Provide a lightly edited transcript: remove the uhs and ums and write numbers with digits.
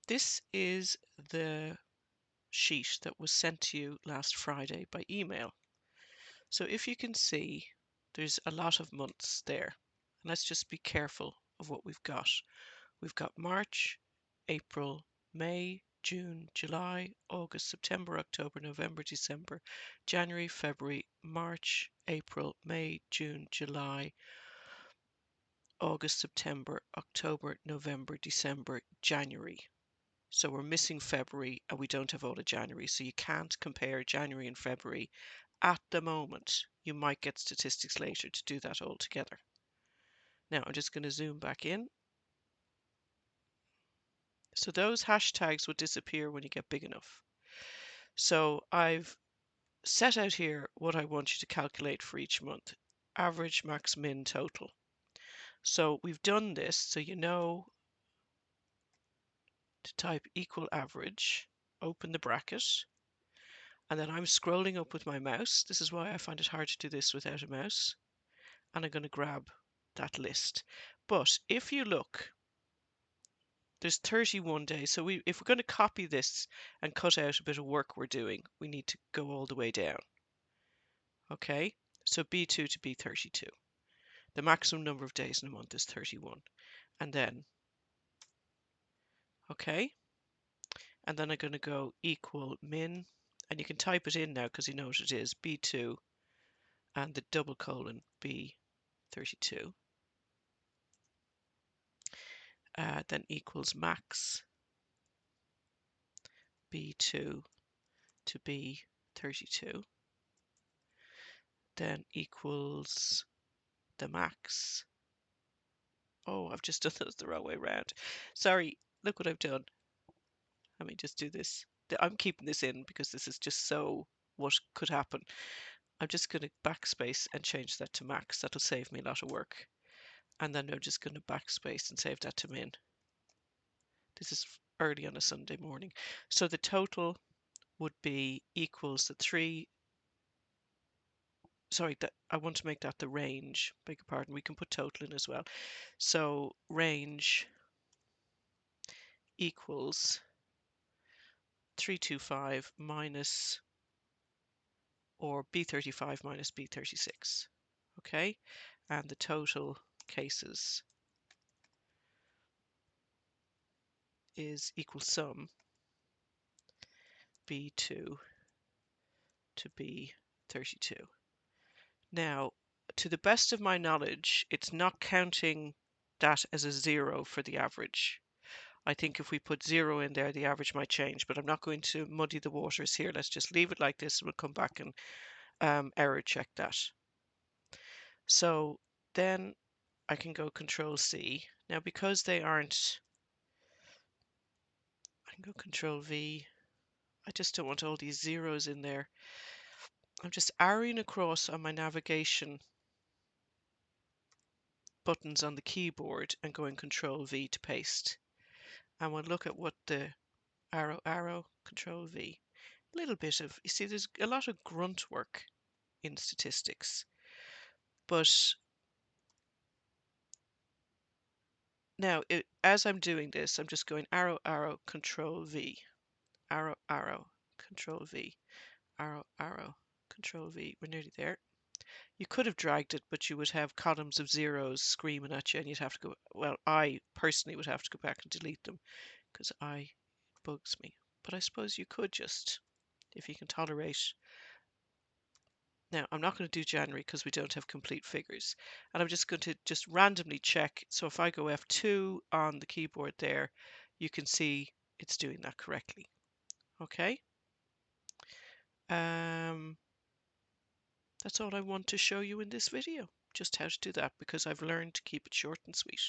This is the sheet that was sent to you last Friday by email. So if you can see, there's a lot of months there. And let's just be careful of what we've got. We've got March, April, May, June, July, August, September, October, November, December, January, February, March, April, May, June, July, August, September, October, November, December, January. So we're missing February and we don't have all of January. So you can't compare January and February at the moment. You might get statistics later to do that all together. Now I'm just going to zoom back in. So those hashtags would disappear when you get big enough. So I've set out here what I want you to calculate for each month. Average, max, min, total. So we've done this so you know to type equal average, open the bracket, and then I'm scrolling up with my mouse. This is why I find it hard to do this without a mouse. And I'm going to grab that list. But if you look, there's 31 days. So if we're going to copy this and cut out a bit of work we're doing, we need to go all the way down. Okay, so B2 to B32. The maximum number of days in a month is 31. And then, okay, and then I'm going to go equal min, and you can type it in now because you know what it is, B2 and the double colon B32. Then equals max B2 to B32. Then equals the max. Oh, I've just done this the wrong way around. Sorry, look what I've done. Let me just do this. I'm keeping this in because this is just so what could happen. I'm just going to backspace and change that to max. That'll save me a lot of work. And then I'm just going to backspace and save that to min. This is early on a Sunday morning. So the total would be equals the 3. Sorry, that I want to make that the range. Beg your pardon. We can put total in as well. So range equals 325 minus, or B35 minus B36. Okay, and the total cases is equal sum B2 to B32. Now, to the best of my knowledge, it's not counting that as a 0 for the average. I think if we put 0 in there, the average might change, but I'm not going to muddy the waters here. Let's just leave it like this and we'll come back and error check that. So then I can go Control C. Now, because they aren't, I can go Control V. I just don't want all these zeros in there. I'm just arrowing across on my navigation buttons on the keyboard and going Control V to paste. And we'll look at what the arrow, Control V. A little bit of, you see, there's a lot of grunt work in statistics. But now, as I'm doing this, I'm just going arrow, arrow, Control V, arrow, arrow, Control V, arrow, arrow, Control V. We're nearly there. You could have dragged it, but you would have columns of zeros screaming at you, and you'd have to go. Well, I personally would have to go back and delete them because it bugs me. But I suppose you could just, if you can tolerate. Now, I'm not going to do January because we don't have complete figures. And I'm just going to just randomly check. So if I go F2 on the keyboard there, you can see it's doing that correctly. Okay. That's all I want to show you in this video. Just how to do that because I've learned to keep it short and sweet.